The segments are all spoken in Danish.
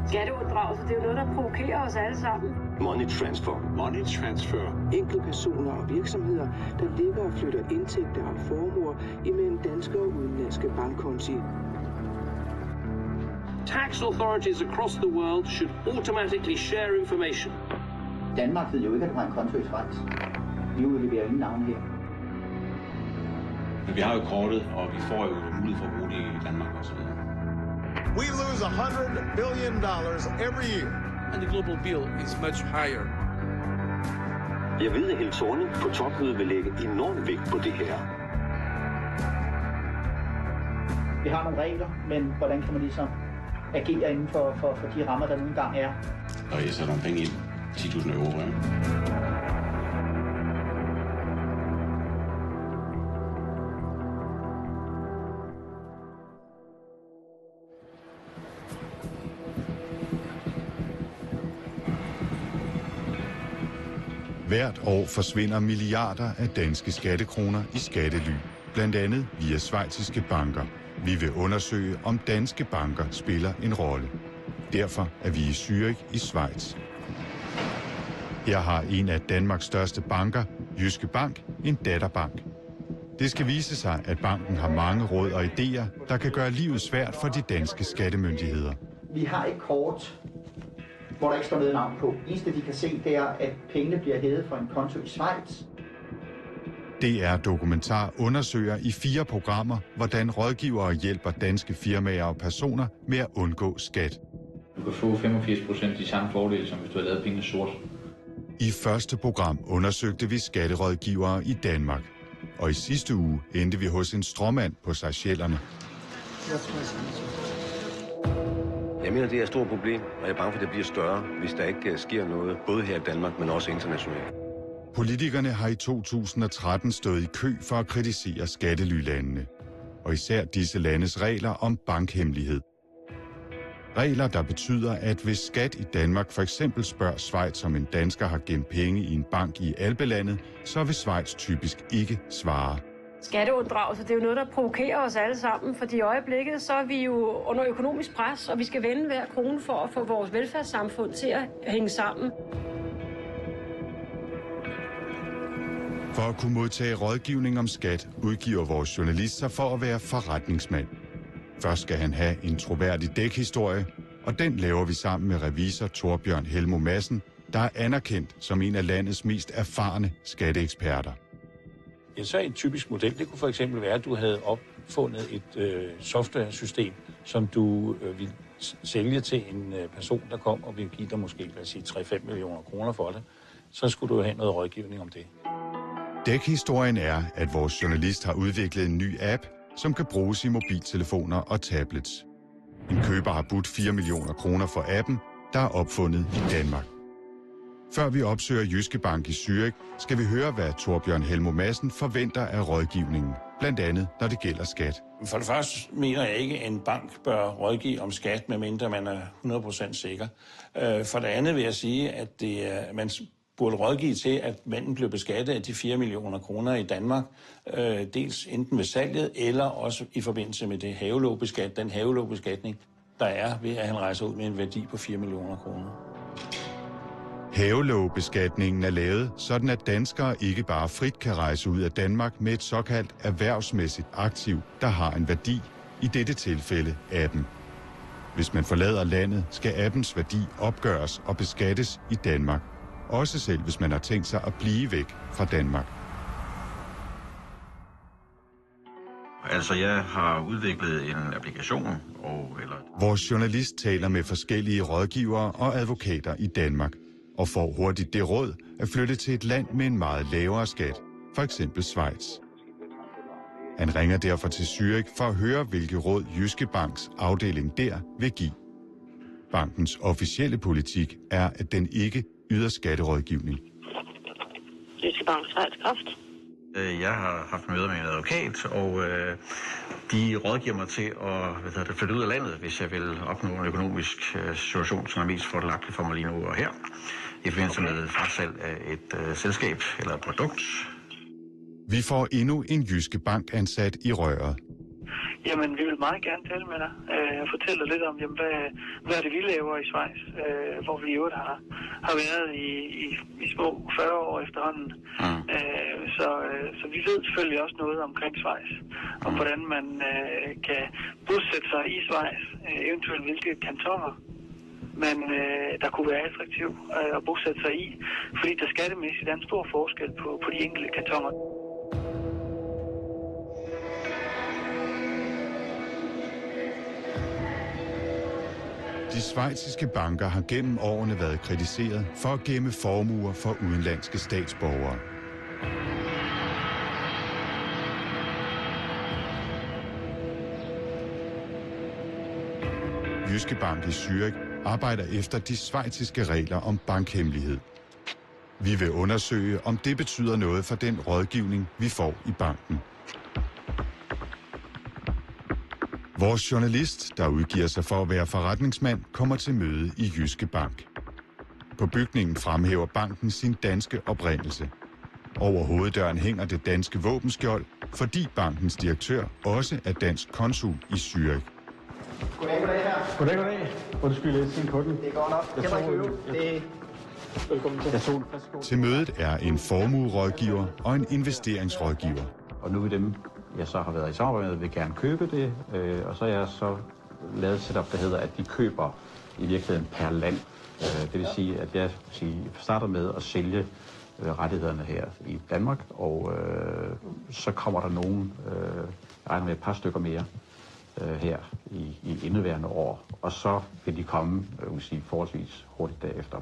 Skatteunddragelse, det er jo noget, der provokerer os alle sammen. Money transfer. Money transfer. Enkeltpersoner og virksomheder, der ligger og flytter indtægter og formuer imellem danske og udenlandske bankkonti. Tax authorities across the world should automatically share information. Danmark ved jo ikke, at du har en konto i Schweiz. Vi udleverer ingen navn her. Men vi har jo kortet, og vi får jo mulighed for at bruge det i Danmark og så videre. We lose $100 billion every year. And the global bill is much higher. Jeg ved, at Helle Thorning på topmødet vil lægge enorm vægt på det her. Vi har nogle regler, men hvordan kan man ligesom agere inden for de rammer, der nu engang er? Og jeg sætter nogle penge ind. 10.000 euro. Ja. Hvert år forsvinder milliarder af danske skattekroner i skattely, blandt andet via schweiziske banker. Vi vil undersøge, om danske banker spiller en rolle. Derfor er vi i Zürich i Schweiz. Her har en af Danmarks største banker, Jyske Bank, en datterbank. Det skal vise sig, at banken har mange råd og idéer, der kan gøre livet svært for de danske skattemyndigheder. Vi har et kort, hvor der ikke står noget navn på. Det eneste, de kan se, det er, at pengene bliver hævet fra en konto i Schweiz. DR Dokumentar undersøger i 4 programmer, hvordan rådgivere hjælper danske firmaer og personer med at undgå skat. Du kan få 85% de samme fordele, som hvis du har lavet pengene sort. I første program undersøgte vi skatterådgivere i Danmark. Og i sidste uge endte vi hos en stråmand på Seychellerne. Jeg mener, det er et stort problem, og jeg er bange for, at det bliver større, hvis der ikke sker noget, både her i Danmark, men også internationalt. Politikerne har i 2013 stået i kø for at kritisere skattelylandene, og især disse landes regler om bankhemmelighed. Regler, der betyder, at hvis skat i Danmark for eksempel spørger Schweiz, om en dansker har gemt penge i en bank i Alpelandet, så vil Schweiz typisk ikke svare. Skatteunddragelse, det er jo noget, der provokerer os alle sammen, fordi i øjeblikket så er vi jo under økonomisk pres, og vi skal vende hver krone for at få vores velfærdssamfund til at hænge sammen. For at kunne modtage rådgivning om skat, udgiver vores journalist sig for at være forretningsmand. Først skal han have en troværdig dækhistorie, og den laver vi sammen med revisor Torbjørn Helmo Madsen, der er anerkendt som en af landets mest erfarne skatteeksperter. Ja, så en typisk model, det kunne for eksempel være, at du havde opfundet et softwaresystem, som du ville sælge til en person, der kom og ville give dig måske, lad os sige, 3-5 millioner kroner for det. Så skulle du have noget rådgivning om det. Dækhistorien er, at vores journalist har udviklet en ny app, som kan bruges i mobiltelefoner og tablets. En køber har budt 4 millioner kroner for appen, der er opfundet i Danmark. Før vi opsøger Jyske Bank i Zürich, skal vi høre, hvad Torbjørn Helmo Madsen forventer af rådgivningen, blandt andet når det gælder skat. For det første mener jeg ikke, at en bank bør rådgive om skat, medmindre man er 100% sikker. For det andet vil jeg sige, at man burde rådgive til, at manden blev beskattet af de 4 millioner kroner i Danmark, dels enten ved salget, eller også i forbindelse med den havelåbeskatning, der er ved, at han rejser ud med en værdi på 4 millioner kroner. Havelåbeskatningen er lavet, sådan at danskere ikke bare frit kan rejse ud af Danmark med et såkaldt erhvervsmæssigt aktiv, der har en værdi, i dette tilfælde appen. Hvis man forlader landet, skal appens værdi opgøres og beskattes i Danmark. Også selv hvis man har tænkt sig at blive væk fra Danmark. Altså, jeg har udviklet en applikation, Vores journalist taler med forskellige rådgivere og advokater i Danmark, og får hurtigt det råd at flytte til et land med en meget lavere skat, for eksempel Schweiz. Han ringer derfor til Zürich for at høre, hvilke råd Jyske Banks afdeling der vil give. Bankens officielle politik er, at den ikke yder skatterådgivning. Jyske Bank Schweizkraft. Jeg har haft møder med en advokat, og de rådgiver mig til at flytte ud af landet, hvis jeg vil opnå en økonomisk situation, som er mest fordelagtig for mig lige nu og her, i forbindelse med frasalg af et selskab eller et produkt. Vi får endnu en Jyske Bank ansat i røret. Jamen, vi vil meget gerne tale med dig og fortælle dig lidt om, jamen, hvad er det, vi laver i Schweiz, hvor vi jo har været i små 40 år efterhånden. Så vi ved selvfølgelig også noget omkring Schweiz, om hvordan man kan bosætte sig i Schweiz, eventuelt hvilke kantoner men der kunne være attraktiv at bosætte sig i, fordi der skattemæssigt er en stor forskel på de enkelte kantoner. De schweiziske banker har gennem årene været kritiseret for at gemme formuer for udenlandske statsborgere. Jyske Bank i Zürich arbejder efter de schweiziske regler om bankhemmelighed. Vi vil undersøge, om det betyder noget for den rådgivning, vi får i banken. Vores journalist, der udgiver sig for at være forretningsmand, kommer til møde i Jyske Bank. På bygningen fremhæver banken sin danske oprindelse. Over hoveddøren hænger det danske våbenskjold, fordi bankens direktør også er dansk konsul i Zürich. Goddag her. Goddag. Undskyld, jeg er på den. Det går nok. Det var ikke velkommen til. Til mødet er en formuerådgiver og en investeringsrådgiver. Og nu er dem, jeg så har været i samarbejde med, vil gerne købe det, og så har jeg så lavet et setup, der hedder, at de køber i virkeligheden per land. Det vil sige, at jeg starter med at sælge rettighederne her i Danmark, og så kommer der nogen, jeg regner med et par stykker mere, her i indeværende år, og så vil de komme forholdsvis hurtigt derefter.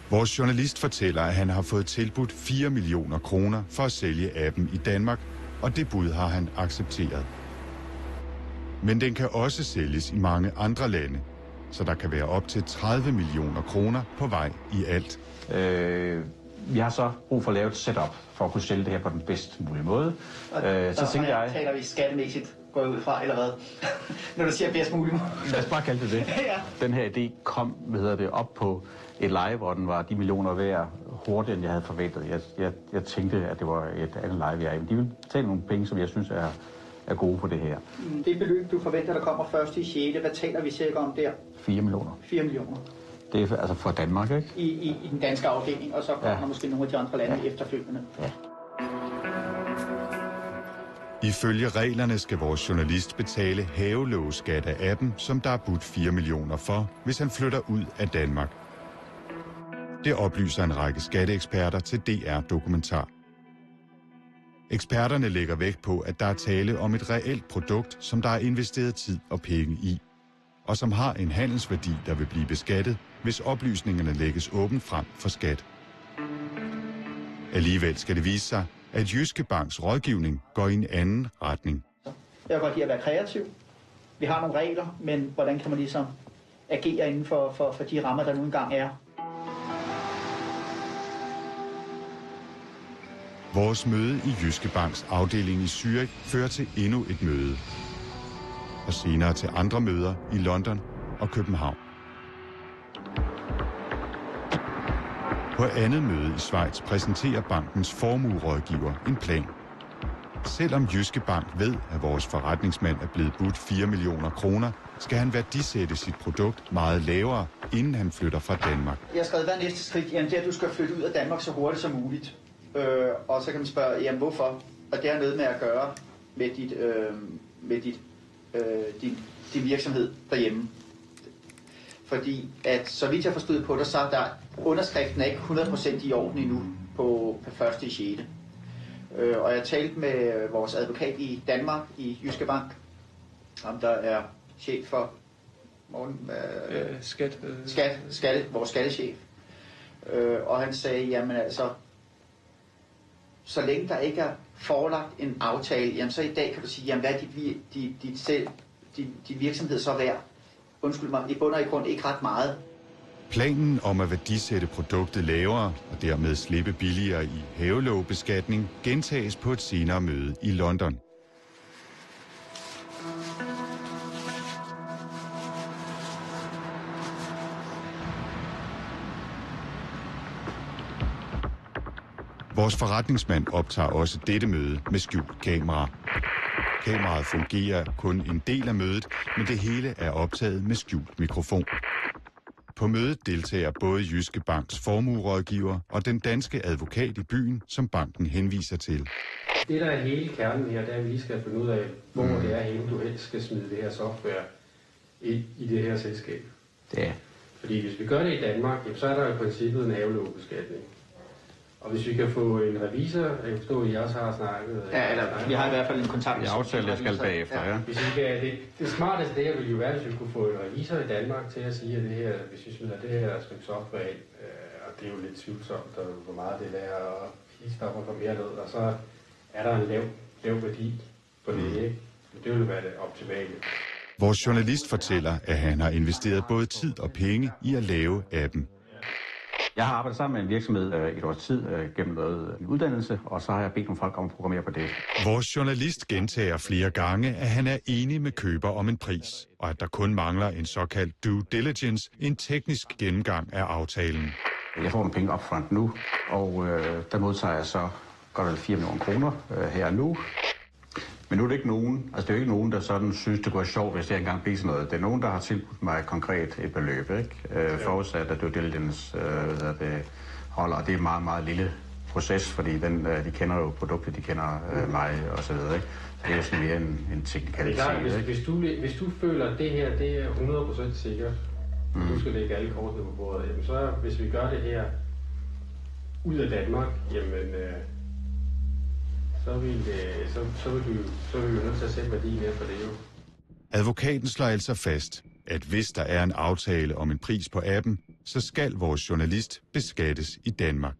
Vores journalist fortæller, at han har fået tilbudt 4 millioner kroner for at sælge appen i Danmark, og det bud har han accepteret. Men den kan også sælges i mange andre lande, så der kan være op til 30 millioner kroner på vej i alt. Vi har så brug for at lave et setup for at kunne sælge det her på den bedst mulige måde. Så tænker jeg... Taler vi skattemæssigt, går jeg ud fra, eller hvad? Når du siger bedst muligt. Lad os bare kalde det det. Ja. Den her idé kom op på et leje, hvor den var de millioner værd hurtigere, end jeg havde forventet. Jeg tænkte, at det var et andet leje, vi er i. Men de vil tage nogle penge, som jeg synes er gode på det her. Det beløb, du forventer, der kommer først i 6. Hvad taler vi cirka om der? 4 millioner. 4 millioner. Det er altså for Danmark, ikke? I den danske afdeling, og så kommer der måske nogle af de andre lande efterfølgende. Ja. Ifølge reglerne skal vores journalist betale havelågsskat af appen, som der er budt 4 millioner for, hvis han flytter ud af Danmark. Det oplyser en række skatteeksperter til DR Dokumentar. Eksperterne lægger vægt på, at der er tale om et reelt produkt, som der er investeret tid og penge i, og som har en handelsværdi, der vil blive beskattet, hvis oplysningerne lægges åbent frem for skat. Alligevel skal det vise sig, at Jyske Banks rådgivning går i en anden retning. Jeg kan godt lide at være kreativ. Vi har nogle regler, men hvordan kan man ligesom agere inden for de rammer, der nu engang er? Vores møde i Jyske Banks afdeling i Zürich fører til endnu et møde. Og senere til andre møder i London og København. På andet møde i Schweiz præsenterer bankens formuerådgiver en plan. Selvom Jyske Bank ved, at vores forretningsmand er blevet budt 4 millioner kroner, skal han værdisætte sit produkt meget lavere, inden han flytter fra Danmark. Jeg har skrevet, hvad næste skridt? Jamen, det er, at du skal flytte ud af Danmark så hurtigt som muligt. Og så kan man spørge, jamen hvorfor? Og det har noget med at gøre med din virksomhed derhjemme. Fordi at, så vidt jeg forstod på det, så er der underskriften er ikke 100% i orden endnu på 1.6. Og jeg talte med vores advokat i Danmark, i Jyske Bank, ham der er chef for vores skattechef. Og han sagde, jamen altså, så længe der ikke er forelagt en aftale, jamen så i dag kan du sige, jamen hvad er din virksomhed så værd? Undskyld mig, i bund og i grund ikke ret meget. Planen om at værdisætte produktet lavere og dermed slippe billigere i havelågbeskatning gentages på et senere møde i London. Vores forretningsmand optager også dette møde med skjult kamera. Kameraet fungerer kun en del af mødet, men det hele er optaget med skjult mikrofon. På mødet deltager både Jyske Banks formuerådgiver og den danske advokat i byen, som banken henviser til. Det, der er hele kernen her, det er, at vi lige skal finde ud af, hvor det er henne, du helst skal smide det her software i det her selskab. Ja. Fordi hvis vi gør det i Danmark, så er der i princippet en havelåbeskatning. Og hvis vi kan få en revisor, jeg forstår, at I også har snakket... Ja, eller vi har i hvert fald en kontakt. Jeg aftaler, jeg skal bagefter, ja. Hvis vi kan, det smarteste det her ville jo være, hvis vi kunne få en revisor i Danmark til at sige, at det her, hvis vi smider det her stykke software af, og det er jo lidt tvivlsomt, hvor meget det er, og histopper kommer mere ned, og så er der en lav værdi på det, ikke? Det ville være det optimale. Vores journalist fortæller, at han har investeret både tid og penge i at lave appen. Jeg har arbejdet sammen med en virksomhed et års tid gennem noget uddannelse, og så har jeg bedt nogle folk om at programmere på det. Vores journalist gentager flere gange, at han er enig med køber om en pris, og at der kun mangler en såkaldt due diligence, en teknisk gennemgang af aftalen. Jeg får nogle penge upfront nu, og der modtager jeg så godt eller 4 millioner kroner her nu. Men nu er det ikke nogen, altså det er jo ikke nogen, der sådan synes, det kunne være sjovt, hvis jeg engang bliver sådan noget. Det er nogen, der har tilbudt mig konkret et beløb, ikke? Forudsat, at due diligence holder, og det er en meget, meget lille proces, fordi de kender jo produktet, de kender mig og så videre, ikke? Så det er sådan mere en teknikalitet, ikke? Hvis du føler, at det her det er 100% sikkert, du skal lægge alle kortene på bordet, jamen så hvis vi gør det her ud af Danmark, jamen... Så vil vi nødt til at sætte værdien mere for det jo. Advokaten slår altså fast, at hvis der er en aftale om en pris på appen, så skal vores journalist beskattes i Danmark.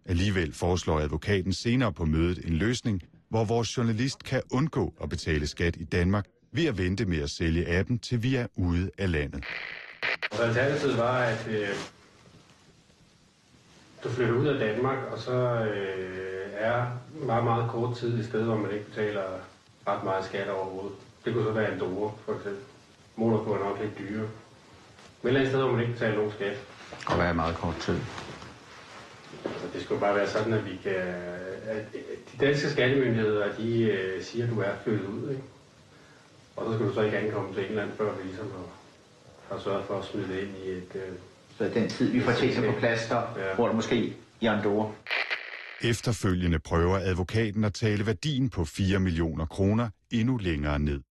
Alligevel foreslår advokaten senere på mødet en løsning, hvor vores journalist kan undgå at betale skat i Danmark ved at vente med at sælge appen, til vi er ude af landet. Og alternativet var, at du flytter ud af Danmark, og så er meget, meget kort tid et sted, hvor man ikke betaler ret meget skat overhovedet. Det kunne så være Andorra, for eksempel. Monaco er nok lidt dyre. Men et sted, hvor man ikke betaler nogen skat. Og hvad er meget kort tid? Så det skulle bare være sådan, at vi kan... At de danske skattemyndigheder, de siger, at du er flyttet ud, ikke? Og så skal du så ikke ankomme til England, før vi ligesom har sørget for at smide det ind i et... Så den tid, vi får tingene på plads, der bor der måske i Andorra. Efterfølgende prøver advokaten at tale værdien på 4 millioner kroner endnu længere ned.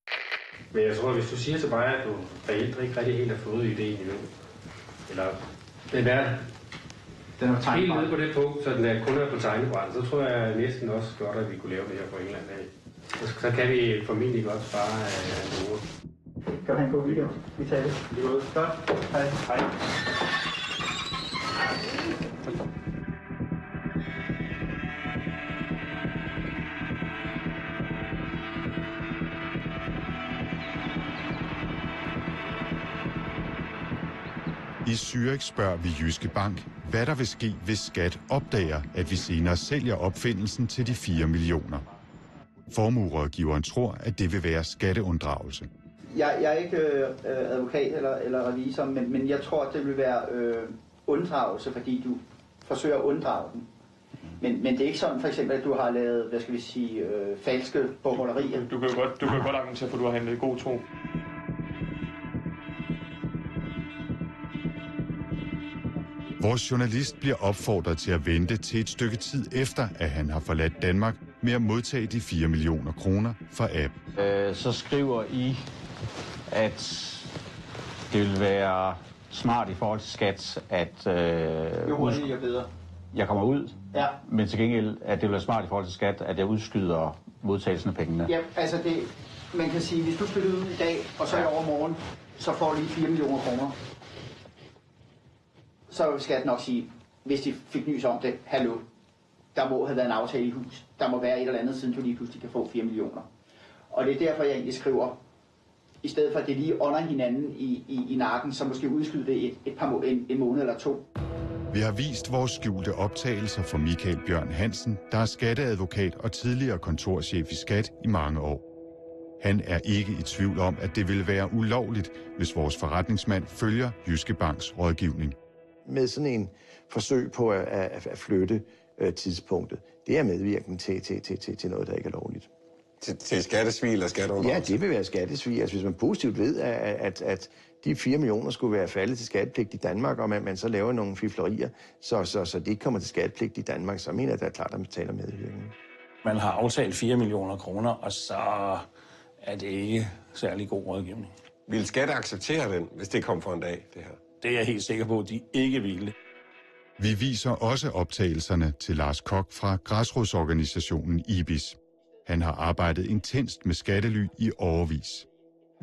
Men jeg tror, at hvis du siger til mig, at du reelt ikke rigtig helt har fået idéen endnu, eller den er helt nede på det punkt, så den er kun på tegnebræt, så tror jeg næsten også godt, at vi kunne lave det her på England af. Så kan vi formentlig godt spare Andorra. Kan du have en god weekend? Vi tager det. Det er godt. Hej. Hej. I Zürich spørger vi Jyske Bank, hvad der vil ske, hvis skat opdager, at vi senere sælger opfindelsen til de 4 millioner. Formuerådgiveren tror, at det vil være skatteunddragelse. Jeg er ikke advokat eller revisor, men jeg tror, at det vil være unddragelse, fordi du forsøger at unddrage den. Men det er ikke sådan, for eksempel, at du har lavet, hvad skal vi sige, falske bogholderier. Du kan jo godt argumentere for, at du har handlet i god tro. Vores journalist bliver opfordret til at vente til et stykke tid efter, at han har forladt Danmark med at modtage de 4 millioner kroner fra app. Så skriver I, at det vil være smart i forhold til skat, at jo hurtigere, jo bedre. Jeg kommer ud, ja. Men til gengæld, at det vil være smart i forhold til skat, at jeg udskyder modtagelsen af pengene. Ja, altså man kan sige, hvis du flytter ud i dag, og så i overmorgen, så får du lige 4 millioner kroner. Så vil skat nok sige, hvis de fik nys om det, hallo, der må have været en aftale i hus. Der må være et eller andet, siden du lige pludselig kan få 4 millioner. Og det er derfor, jeg egentlig skriver, i stedet for at det lige under hinanden i nakken, så måske udskyde det en måned eller 2. Vi har vist vores skjulte optagelser for Michael Bjørn Hansen, der er skatteadvokat og tidligere kontorchef i Skat i mange år. Han er ikke i tvivl om, at det ville være ulovligt, hvis vores forretningsmand følger Jyske Banks rådgivning. Med sådan en forsøg på at flytte tidspunktet, det er medvirkende til noget, der ikke er lovligt. til skattesvig og skatteunddragelse? Ja, det vil være skattesvig. Altså, hvis man positivt ved, at de 4 millioner skulle være faldet til skattepligt i Danmark, og man så laver nogle fiflerier, så det ikke kommer til skattepligt i Danmark, så mener jeg, at det er klart, at man taler med i virkeligheden. Man har aftalt 4 millioner kroner, og så er det ikke særlig god rådgivning. Vil Skat acceptere den, hvis det kom for en dag, det her? Det er jeg helt sikker på, at de ikke ville. Vi viser også optagelserne til Lars Koch fra græsrodsorganisationen IBIS. Han har arbejdet intenst med skattely i årevis.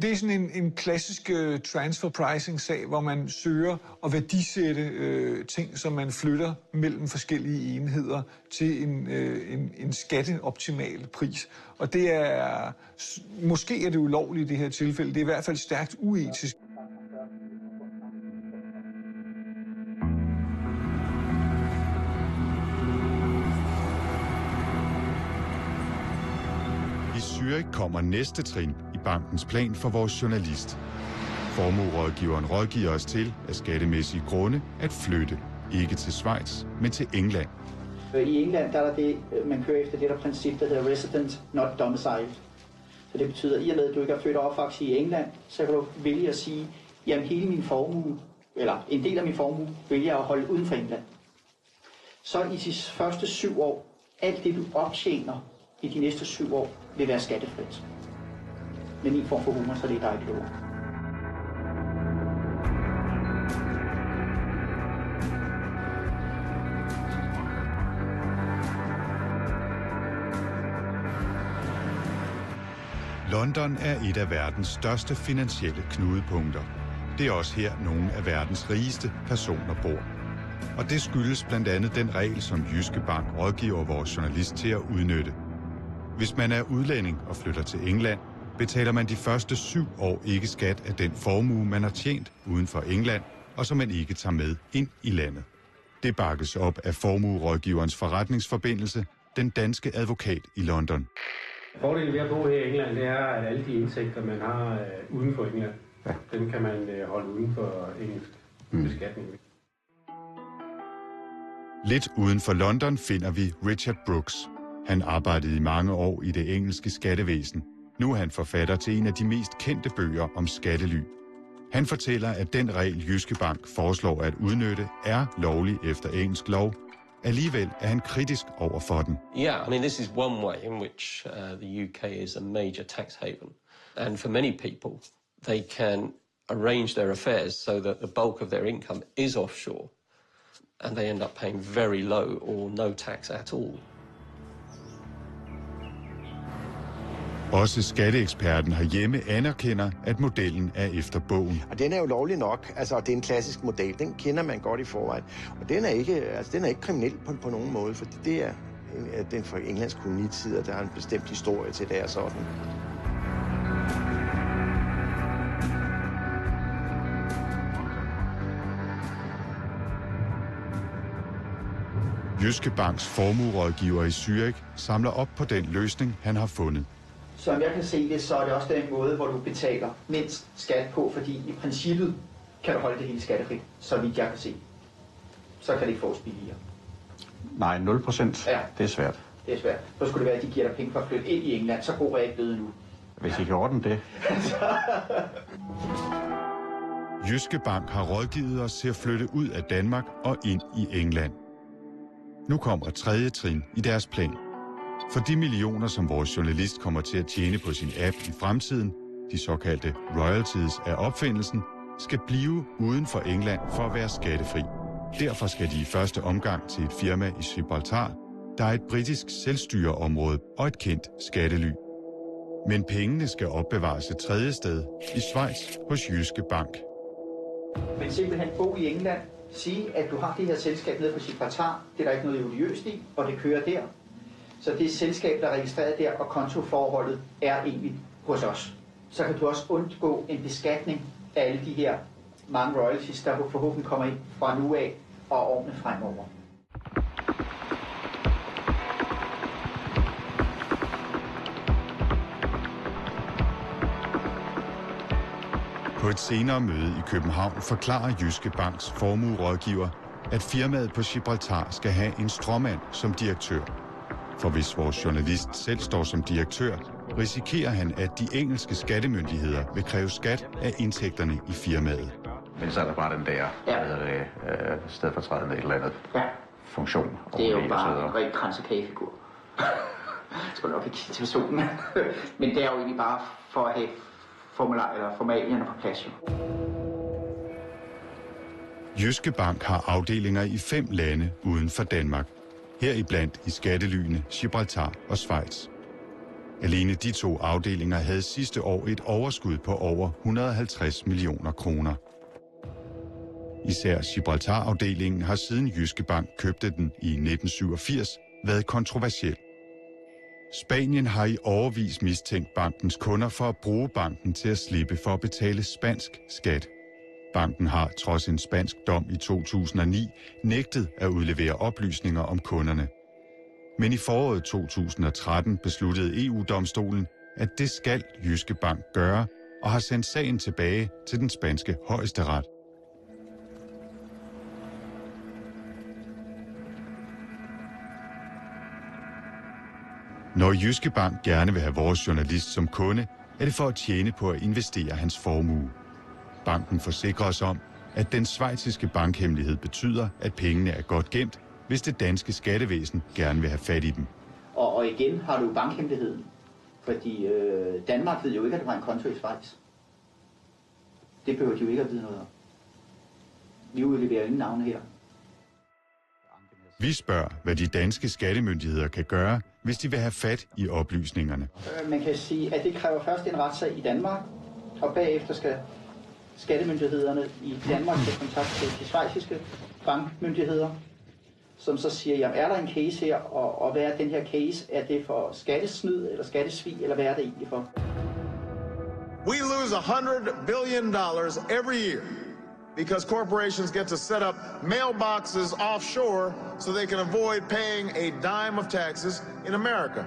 Det er sådan en klassisk transfer pricing-sag, hvor man søger at værdisætte ting, som man flytter mellem forskellige enheder til en skatteoptimal pris. Og det er, måske er det ulovligt i det her tilfælde, det er i hvert fald stærkt uetisk. I Zürich kommer næste trin i bankens plan for vores journalist. Formuerådgiveren rådgiver os til af skattemæssige grunde at flytte, ikke til Schweiz, men til England. I England der er der det, man kører efter det der princip, der hedder resident, not domiciled. Så det betyder, at i og med, at du ikke er født og opvokset i England, så kan du vælge at sige, jamen hele min formue, eller en del af min formue, vælger jeg at holde uden for England. Så i de første 7 år, alt det du optjener i de næste 7 år, vil være skattefrit. Men i form for humor, så det er der ikke lov. London er et af verdens største finansielle knudepunkter. Det er også her nogle af verdens rigeste personer bor. Og det skyldes blandt andet den regel, som Jyske Bank rådgiver vores journalist til at udnytte. Hvis man er udlænding og flytter til England, betaler man de første 7 år ikke skat af den formue, man har tjent uden for England, og som man ikke tager med ind i landet. Det bakkes op af formuerådgiverens forretningsforbindelse, den danske advokat i London. Fordelen ved at bo her i England, det er, at alle de indtægter, man har uden for England, dem kan man holde uden for engelsk beskatning. Lidt uden for London finder vi Richard Brooks. Han arbejdede i mange år i det engelske skattevæsen. Nu er han forfatter til en af de mest kendte bøger om skattely. Han fortæller, at den regel Jyske Bank foreslår at udnytte er lovlig efter engelsk lov. Alligevel er han kritisk over for den. Yeah, I mean, this is one way in which the UK is a major tax haven. And for many people, they can arrange their affairs so that the bulk of their income is offshore. And they end up paying very low or no tax at all. Også skatteeksperten herhjemme anerkender, at modellen er efter bogen. Og den er jo lovlig nok. Altså, det er en klassisk model. Den kender man godt i forvejen. Og den er ikke kriminel på nogen måde, for det er den fra Englands kolonitider, der har en bestemt historie til det er sådan. Jyske Banks formuerådgiver i Zürich samler op på den løsning, han har fundet. Som jeg kan se det, så er det også den måde, hvor du betaler mindst skat på, fordi i princippet kan du holde det hele skattefrit, så vidt jeg kan se. Så kan det ikke fås billigere. Nej, 0%. Ja. Det er svært. Det er svært. Så skulle det være, at de giver dig penge for at flytte ind i England, så god er jeg ikke blevet nu. Hvis I kan ordne det. Jyske Bank har rådgivet os til at flytte ud af Danmark og ind i England. Nu kommer 3. trin i deres plan. For de millioner, som vores journalist kommer til at tjene på sin app i fremtiden, de såkaldte royalties af opfindelsen, skal blive uden for England for at være skattefri. Derfor skal de i første omgang til et firma i Gibraltar, der er et britisk selvstyreområde og et kendt skattely. Men pengene skal opbevares et tredje sted, i Schweiz hos Jyske Bank. Men simpelthen bo i England, sige, at du har det her selskab nede på Gibraltar, det er der ikke noget odiøst i, og det kører der. Så det selskab, der er registreret der, og kontoforholdet er egentlig hos os. Så kan du også undgå en beskatning af alle de her mange royalties, der forhåbentlig kommer ind fra nu af og årene fremover. På et senere møde i København forklarer Jyske Banks formuerådgiver, at firmaet på Gibraltar skal have en stråmand som direktør. For hvis vores journalist selv står som direktør, risikerer han, at de engelske skattemyndigheder vil kræve skat af indtægterne i firmaet. Men så er der bare den der stedfortrædende et eller andet funktion. Det er jo bare en ren kransekagefigur. Jeg skal nok ikke kigge til personen. Men det er jo egentlig bare for at have formalierne på plads. Jyske Bank har afdelinger i 5 lande uden for Danmark. Heriblandt i skattelyene Gibraltar og Schweiz. Alene de 2 afdelinger havde sidste år et overskud på over 150 millioner kroner. Især Gibraltar-afdelingen har siden Jyske Bank købte den i 1987 været kontroversiel. Spanien har i årevis mistænkt bankens kunder for at bruge banken til at slippe for at betale spansk skat. Banken har, trods en spansk dom i 2009, nægtet at udlevere oplysninger om kunderne. Men i foråret 2013 besluttede EU-domstolen, at det skal Jyske Bank gøre, og har sendt sagen tilbage til den spanske højesteret. Når Jyske Bank gerne vil have vores journalist som kunde, er det for at tjene på at investere hans formue. Banken forsikrer os om, at den schweiziske bankhemmelighed betyder, at pengene er godt gemt, hvis det danske skattevæsen gerne vil have fat i dem. Og igen har du bankhemmeligheden, fordi Danmark ved jo ikke, at du har en konto i Schweiz. Det behøver de jo ikke at vide noget om. Vi udleverer ingen navne her. Vi spørger, hvad de danske skattemyndigheder kan gøre, hvis de vil have fat i oplysningerne. Man kan sige, at det kræver først en retssag i Danmark, og bagefter skal skattemyndighederne i Danmark tage kontakt til de schweiziske bankmyndigheder, som så siger, jamen er der en case her, og hvad er den her case? Er det for skattesnyd eller skattesvig, eller hvad er det egentlig for? We lose $100 billion every year because corporations get to set up mailboxes offshore so they can avoid paying a dime of taxes in America.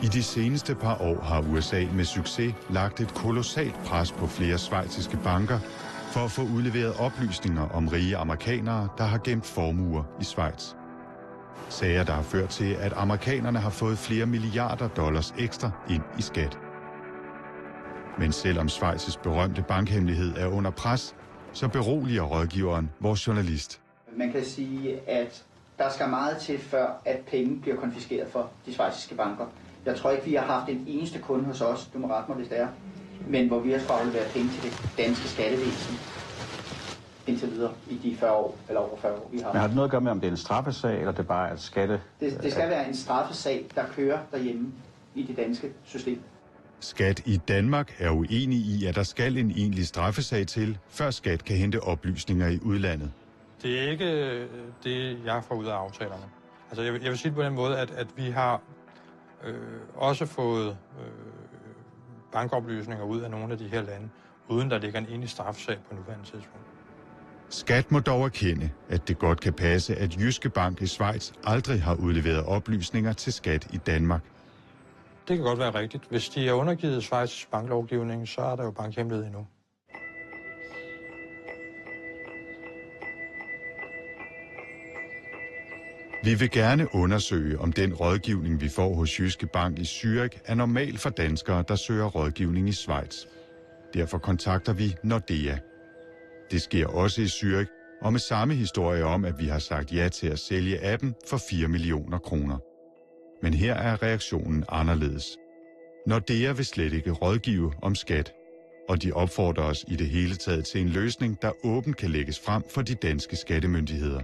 I de seneste par år har USA med succes lagt et kolossalt pres på flere schweiziske banker for at få udleveret oplysninger om rige amerikanere, der har gemt formuer i Schweiz. Sager, der har ført til, at amerikanerne har fået flere milliarder dollars ekstra ind i skat. Men selvom Schweiz's berømte bankhemmelighed er under pres, så beroliger rådgiveren vores journalist. Man kan sige, at der skal meget til, før at penge bliver konfiskeret for de schweiziske banker. Jeg tror ikke, vi har haft en eneste kunde hos os, du må rette mig, hvis det er, men hvor vi har skulle aflevere penge til det danske skattevæsen indtil videre i de 40 år, eller over 40 år, vi har. Men har det noget at gøre med, om det er en straffesag, eller det er bare et skatte... Det skal være en straffesag, der kører derhjemme i det danske system. Skat i Danmark er uenig i, at der skal en egentlig straffesag til, før Skat kan hente oplysninger i udlandet. Det er ikke det, jeg får ud af aftalerne. Altså, jeg vil sige det på den måde, at vi har også fået bankoplysninger ud af nogle af de her lande, uden der ligger en egentlig straffesag på nuværende tidspunkt. Skat må dog erkende, at det godt kan passe, at Jyske Bank i Schweiz aldrig har udleveret oplysninger til Skat i Danmark. Det kan godt være rigtigt. Hvis de er undergivet Schweiz banklovgivning, så er der jo bankhemmelighed endnu. Vi vil gerne undersøge, om den rådgivning, vi får hos Jyske Bank i Zürich, er normal for danskere, der søger rådgivning i Schweiz. Derfor kontakter vi Nordea. Det sker også i Zürich, og med samme historie om, at vi har sagt ja til at sælge appen for 4 millioner kroner. Men her er reaktionen anderledes. Nordea vil slet ikke rådgive om skat, og de opfordrer os i det hele taget til en løsning, der åbent kan lægges frem for de danske skattemyndigheder.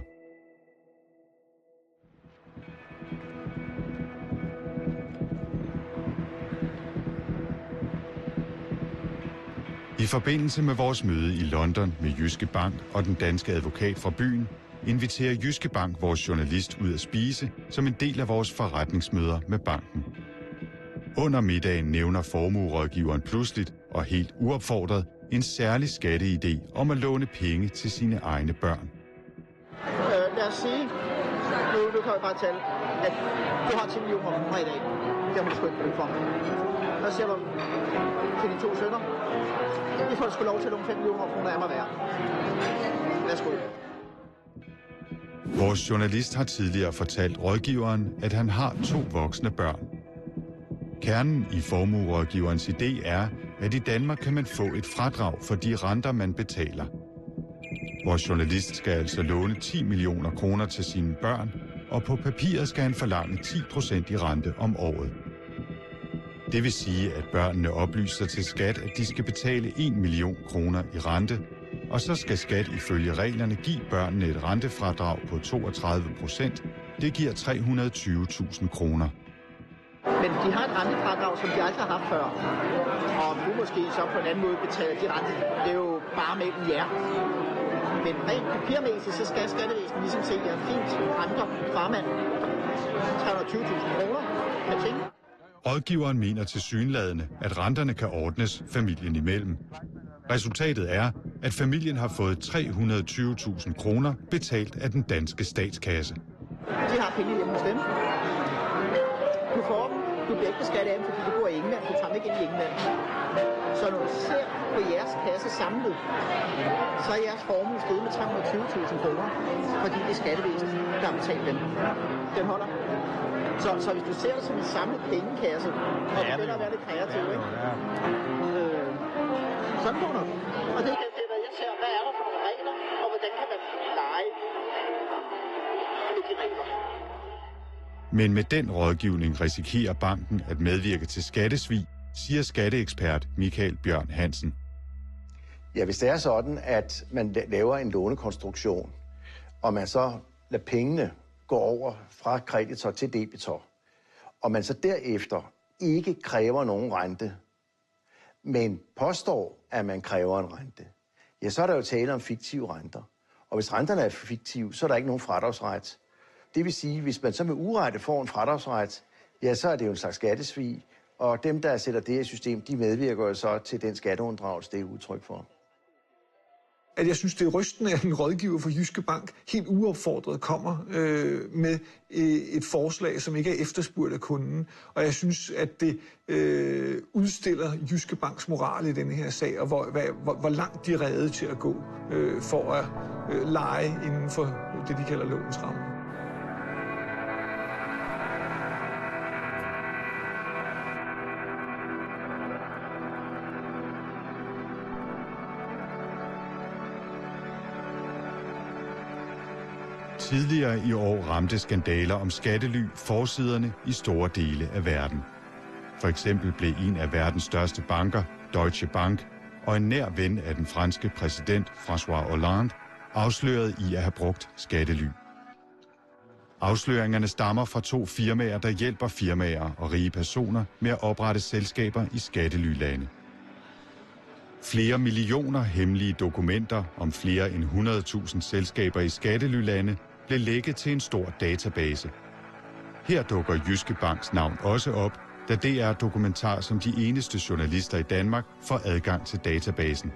I forbindelse med vores møde i London med Jyske Bank og den danske advokat fra byen, inviterer Jyske Bank vores journalist ud at spise som en del af vores forretningsmøder med banken. Under middagen nævner formuerådgiveren pludseligt og helt uopfordret en særlig skatteidé om at låne penge til sine egne børn. Lad os sige, nu kan jeg bare tale, at du har 10 millioner kroner i dag. Det har du sgu ikke brug for. Hvad siger du til dine 2 sønner? De får sgu lov til at låne 5 millioner kroner af mig værd. Værsgo. Vores journalist har tidligere fortalt rådgiveren, at han har 2 voksne børn. Kernen i formuerådgiverens idé er, at i Danmark kan man få et fradrag for de renter, man betaler. Vores journalist skal altså låne 10 millioner kroner til sine børn, og på papiret skal han forlange 10% i rente om året. Det vil sige, at børnene oplyser til skat, at de skal betale 1 million kroner i rente, og så skal skat ifølge reglerne give børnene et rentefradrag på 32%. Det giver 320.000 kroner. Men de har et rentefradrag, som de aldrig har haft før. Og om du måske så på en anden måde betaler de rente, det er jo bare mellem jer. Men rent papirmæssigt, så skal skattevæsenet ligesom se, at fint renter farmand 320.000 kroner. Rådgiveren mener tilsyneladende, at renterne kan ordnes familien imellem. Resultatet er, at familien har fået 320.000 kroner betalt af den danske statskasse. De har penge hjemme hos dem. Du får dem. Du bliver ikke beskattet af dem, fordi du bor i England. Du tager dem ikke ind i England. Så når du ser på jeres kasse samlet, så er jeres formue steget med 320.000 kroner, fordi det er skattevæsenet, der har betalt dem. Den holder. Så hvis du ser det som en samlet pengekasse, og det begynder at være lidt kreativ, ikke? Sådan går det. Og det er, hvad jeg ser, hvad er der for nogle regler, og hvordan kan man lege med de regler. Men med den rådgivning risikerer banken at medvirke til skattesvig, siger skatteekspert Michael Bjørn Hansen. Ja, hvis det er sådan, at man laver en lånekonstruktion, og man så lader pengene gå over fra kreditor til debitor, og man så derefter ikke kræver nogen rente, men påstår, at man kræver en rente, ja, så er der jo tale om fiktive renter. Og hvis renterne er fiktive, så er der ikke nogen fradragsret. Det vil sige, hvis man så med urette får en fradragsret, ja, så er det jo en slags skattesvig, og dem, der sætter det i system, de medvirker jo så til den skatteunddragelse, det er udtryk for. At jeg synes, det er rystende, at en rådgiver for Jyske Bank helt uopfordret kommer med et forslag, som ikke er efterspurgt af kunden. Og jeg synes, at det udstiller Jyske Banks moral i denne her sag, og hvor langt de er rede til at gå for at lege inden for det, de kalder lovens rammer. Tidligere i år ramte skandaler om skattely forsiderne i store dele af verden. For eksempel blev en af verdens største banker, Deutsche Bank, og en nær ven af den franske præsident François Hollande, afsløret i at have brugt skattely. Afsløringerne stammer fra 2 firmaer, der hjælper firmaer og rige personer med at oprette selskaber i skattelylande. Flere millioner hemmelige dokumenter om flere end 100.000 selskaber i skattelylande blev lækket til en stor database. Her dukker Jyske Banks navn også op, da DR Dokumentar som de eneste journalister i Danmark får adgang til databasen.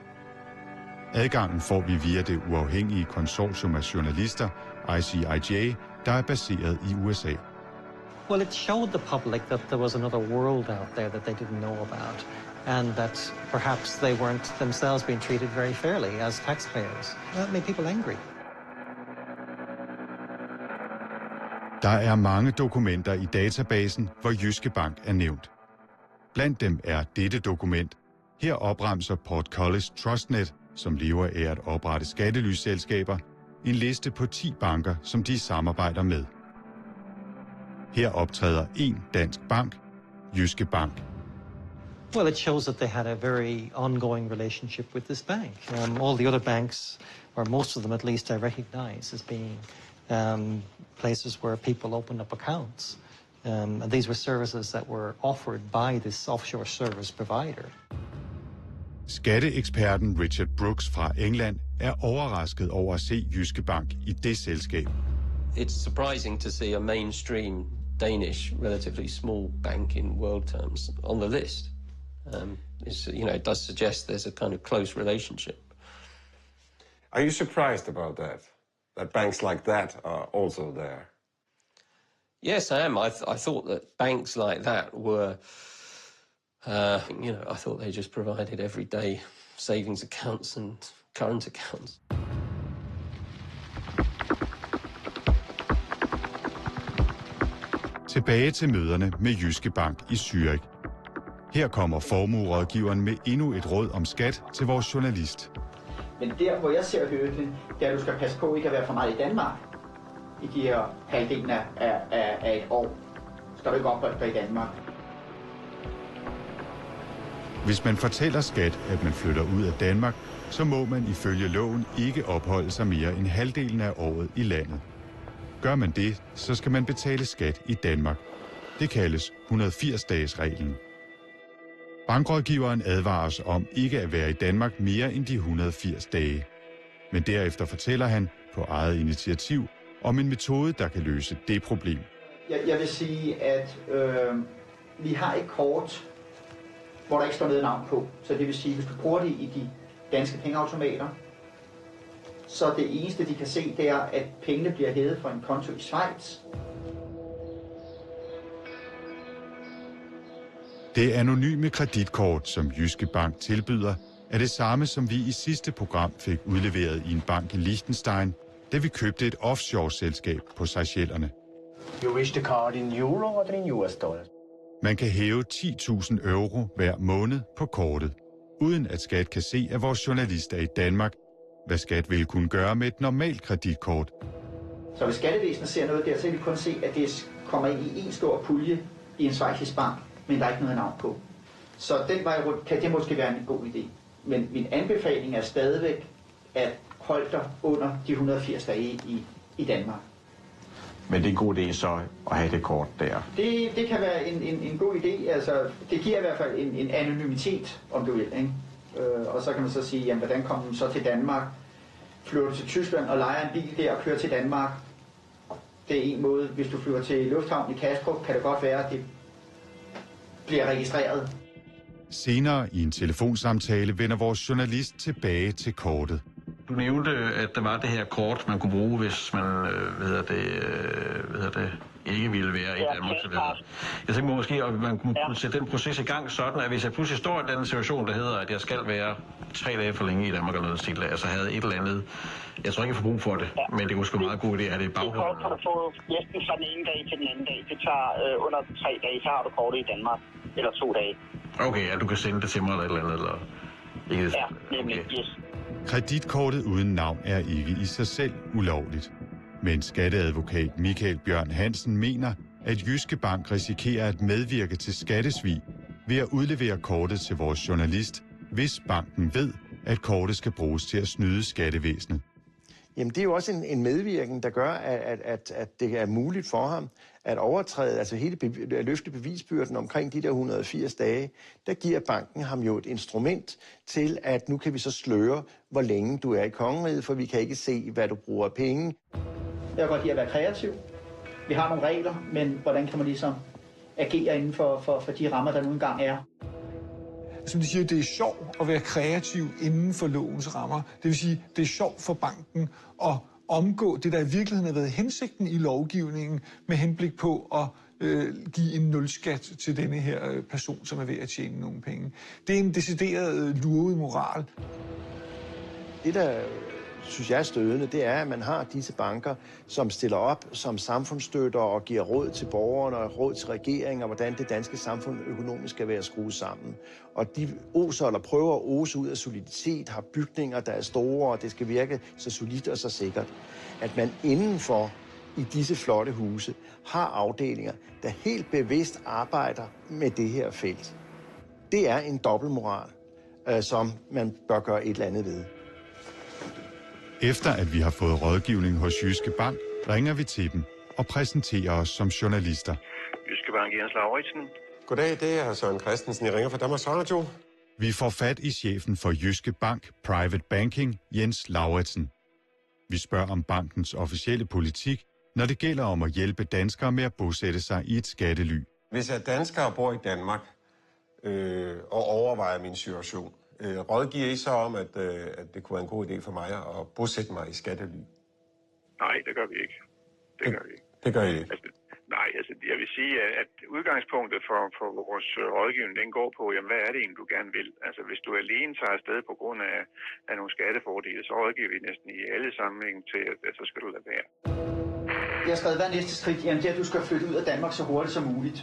Adgangen får vi via det uafhængige konsortium af journalister, ICIJ, der er baseret i USA. Well, it showed the public that there was another world out there that they didn't know about, and that perhaps they weren't themselves being treated very fairly as taxpayers. That made people angry. Der er mange dokumenter i databasen, hvor Jyske Bank er nævnt. Blandt dem er dette dokument. Her opremser Portcullis Trustnet, som lever af at oprette skattelyselskaber, en liste på 10 banker, som de samarbejder med. Her optræder en dansk bank, Jyske Bank. Well, it shows that they had a very ongoing relationship with this bank. All the other banks, or most of them at least, I recognize as being places where people opened up accounts. And these were services that were offered by this offshore service provider. Skatteeksperten Richard Brooks fra England er overrasket over at se Jyske Bank i det selskab. It's surprising to see a mainstream Danish, relatively small bank in world terms on the list. It does suggest there's a kind of close relationship. Are you surprised about that? That banks like that are also there? Yes, I am. I thought that banks like that were, I thought they just provided everyday savings accounts and current accounts. Tilbage til møderne med Jyske Bank i Zürich. Her kommer formuerådgiveren med endnu et råd om skat til vores journalist. Men der, hvor jeg ser hurdlen, det er, at du skal passe på ikke at være for meget i Danmark i de her halvdelen af et år. Skal du ikke opholde dig i Danmark. Hvis man fortæller skat, at man flytter ud af Danmark, så må man ifølge loven ikke opholde sig mere end halvdelen af året i landet. Gør man det, så skal man betale skat i Danmark. Det kaldes 180-dages-reglen. Bankrådgiveren advarer os om ikke at være i Danmark mere end de 180 dage. Men derefter fortæller han på eget initiativ om en metode, der kan løse det problem. Jeg vil sige, at vi har et kort, hvor der ikke står noget navn på. Så det vil sige, hvis du bruger det i de danske pengeautomater, så det eneste, de kan se, det er, at pengene bliver hævet fra en konto i Schweiz. Det anonyme kreditkort, som Jyske Bank tilbyder, er det samme, som vi i sidste program fik udleveret i en bank i Liechtenstein, da vi købte et offshore-selskab på Seychellerne. You wish the card in euro or in US dollars? Man kan hæve 10.000 euro hver måned på kortet, uden at skat kan se, at vores journalist er i Danmark, hvad skat vil kunne gøre med et normalt kreditkort. Så hvis skattevæsenet ser noget der, så vil vi kun se, at det kommer ind i en stor pulje i en schweizisk bank, men der er ikke noget navn på. Så den vej rundt kan det måske være en god idé. Men min anbefaling er stadigvæk at holde dig under de 180 dage i Danmark. Men det er en god idé så at have det kort der? Det kan være en god idé. Altså, det giver i hvert fald en anonymitet, om du vil. Ikke? Og så kan man så sige, jamen, hvordan kommer man så til Danmark? Flyver du til Tyskland og lejer en bil der og kører til Danmark? Det er en måde. Hvis du flyver til lufthavnen i Kastrup, kan det godt være, at det bliver registreret. Senere i en telefonsamtale vender vores journalist tilbage til kortet. Du nævnte, at der var det her kort, man kunne bruge, hvis man ikke ville være i Danmark. Jeg tænker måske, at man kunne sætte den proces i gang sådan, at hvis jeg pludselig står i den situation, der hedder, at jeg skal være 3 dage for længe i Danmark eller noget stil, altså havde et eller andet. Jeg tror ikke, jeg får brug for det, men det er måske meget god idé at have det i baghånden. Det kort kan du få næsten fra den ene dag til den anden dag. Det tager under 3 dage, så har du kortet i Danmark. Eller 2 dage. Okay, at du kan sende det til mig eller et eller andet, eller ikke? Ja, nemlig, okay. Yes. Kreditkortet uden navn er ikke i sig selv ulovligt. Men skatteadvokat Michael Bjørn Hansen mener, at Jyske Bank risikerer at medvirke til skattesvig ved at udlevere kortet til vores journalist, hvis banken ved, at kortet skal bruges til at snyde skattevæsenet. Jamen det er jo også en medvirken, der gør, at det er muligt for ham at overtræde, altså at løfte bevisbyrden omkring de der 180 dage. Der giver banken ham jo et instrument til, at nu kan vi så sløre, hvor længe du er i kongeriget, for vi kan ikke se, hvad du bruger af penge. Jeg kan godt lide at være kreativ. Vi har nogle regler, men hvordan kan man ligesom agere inden for de rammer, der nu engang er? Som de siger, det er sjovt at være kreativ inden for lovens rammer. Det vil sige, det er sjovt for banken at omgå det, der i virkeligheden har været hensigten i lovgivningen, med henblik på at give en nulskat til denne her person, som er ved at tjene nogle penge. Det er en decideret luret moral. Det, der synes jeg er stødende, det er, at man har disse banker, som stiller op som samfundsstøtter og giver råd til borgerne og råd til regeringen, og hvordan det danske samfund økonomisk skal være skruet sammen. Og de oser eller prøver at ose ud af soliditet, har bygninger, der er store, og det skal virke så solidt og så sikkert. At man indenfor i disse flotte huse har afdelinger, der helt bevidst arbejder med det her felt. Det er en dobbeltmoral, som man bør gøre et eller andet ved. Efter at vi har fået rådgivning hos Jyske Bank, ringer vi til dem og præsenterer os som journalister. Jyske Bank, Jens Lauritsen. Goddag, det er Søren Christensen. Jeg ringer fra Danmarks Radio. Vi får fat i chefen for Jyske Bank Private Banking, Jens Lauritsen. Vi spørger om bankens officielle politik, når det gælder om at hjælpe danskere med at bosætte sig i et skattely. Hvis jeg danskere bor i Danmark og overvejer min situation, rådgiver I så om, at det kunne være en god idé for mig at bosætte mig i skattely? Nej, det gør vi ikke. Det gør I ikke? Altså, jeg vil sige, at udgangspunktet for vores rådgivning, den går på, jamen, hvad er det egentlig, du gerne vil? Altså, hvis du alene tager afsted på grund af nogle skattefordele, så rådgiver vi næsten i alle sammenhænge til, at så skal du lade være. Jeg har skrevet, hvad næste skridt? Jamen, det er, at du skal flytte ud af Danmark så hurtigt som muligt.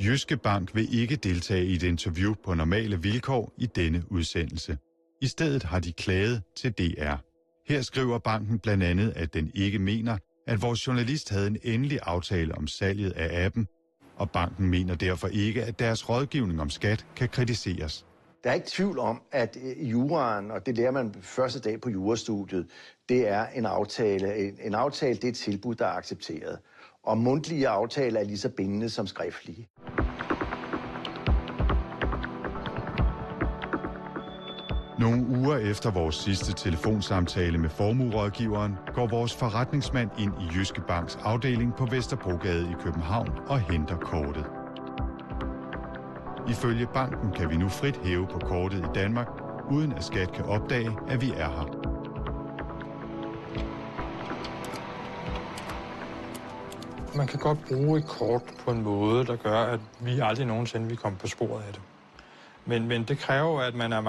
Jyske Bank vil ikke deltage i et interview på normale vilkår i denne udsendelse. I stedet har de klaget til DR. Her skriver banken blandt andet, at den ikke mener, at vores journalist havde en endelig aftale om salget af appen, og banken mener derfor ikke, at deres rådgivning om skat kan kritiseres. Der er ikke tvivl om, at juraen, og det lærer man første dag på jurastudiet, det er en aftale. En aftale, det er et tilbud, der er accepteret. Og mundtlige aftaler er lige så bindende som skriftlige. Nogle uger efter vores sidste telefonsamtale med formuerådgiveren, går vores forretningsmand ind i Jyske Banks afdeling på Vesterbrogade i København og henter kortet. Ifølge banken kan vi nu frit hæve på kortet i Danmark, uden at skat kan opdage, at vi er her. Man kan godt bruge et kort på en måde, der gør, at vi aldrig nogensinde vil komme på sporet af det. Men det kræver, at man er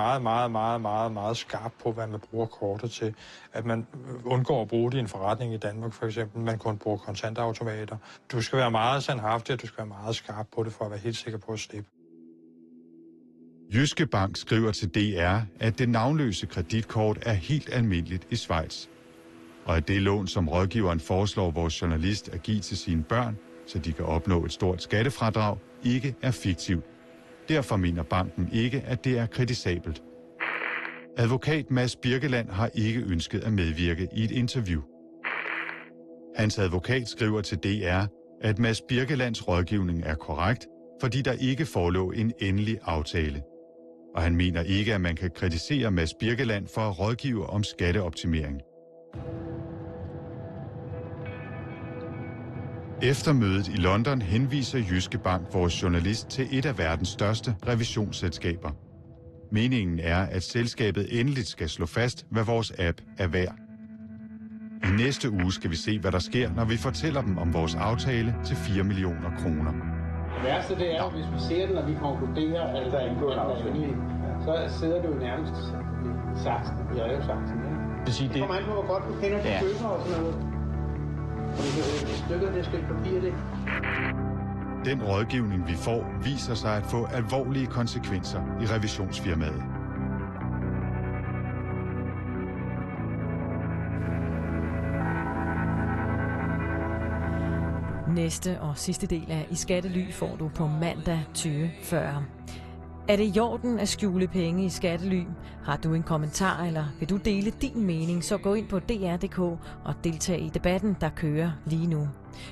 meget skarp på, hvad man bruger kortet til. At man undgår at bruge det i en forretning i Danmark, for eksempel. Man kun bruger kontantautomater. Du skal være meget sandhaftig, og du skal være meget skarp på det, for at være helt sikker på at slippe. Jyske Bank skriver til DR, at det navnløse kreditkort er helt almindeligt i Schweiz. Og at det lån, som rådgiveren foreslår vores journalist at give til sine børn, så de kan opnå et stort skattefradrag, ikke er fiktivt. Derfor mener banken ikke, at det er kritisabelt. Advokat Mads Birkeland har ikke ønsket at medvirke i et interview. Hans advokat skriver til DR, at Mads Birkelands rådgivning er korrekt, fordi der ikke forelå en endelig aftale. Og han mener ikke, at man kan kritisere Mads Birkeland for at rådgive om skatteoptimering. Efter mødet i London henviser Jyske Bank vores journalist til et af verdens største revisionsselskaber. Meningen er, at selskabet endeligt skal slå fast, hvad vores app er værd. I næste uge skal vi se, hvad der sker, når vi fortæller dem om vores aftale til 4 millioner kroner. Det værste det er, hvis vi ser den, og vi konkluderer, at der er indgået en aftale, så sidder du nærmest i saksen, i revsaksen. Det kommer an på, hvor godt du kender de køber og sådan noget. Det skal papir, det. Den rådgivning, vi får, viser sig at få alvorlige konsekvenser i revisionsfirmaet. Næste og sidste del af I Skattely får du på mandag 2040. Er det i orden at skjule penge i skattely? Har du en kommentar, eller vil du dele din mening, så gå ind på dr.dk og deltag i debatten, der kører lige nu.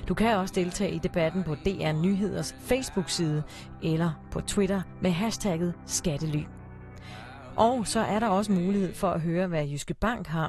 Du kan også deltage i debatten på DR Nyheders Facebook-side eller på Twitter med hashtagget skattely. Og så er der også mulighed for at høre, hvad Jyske Bank har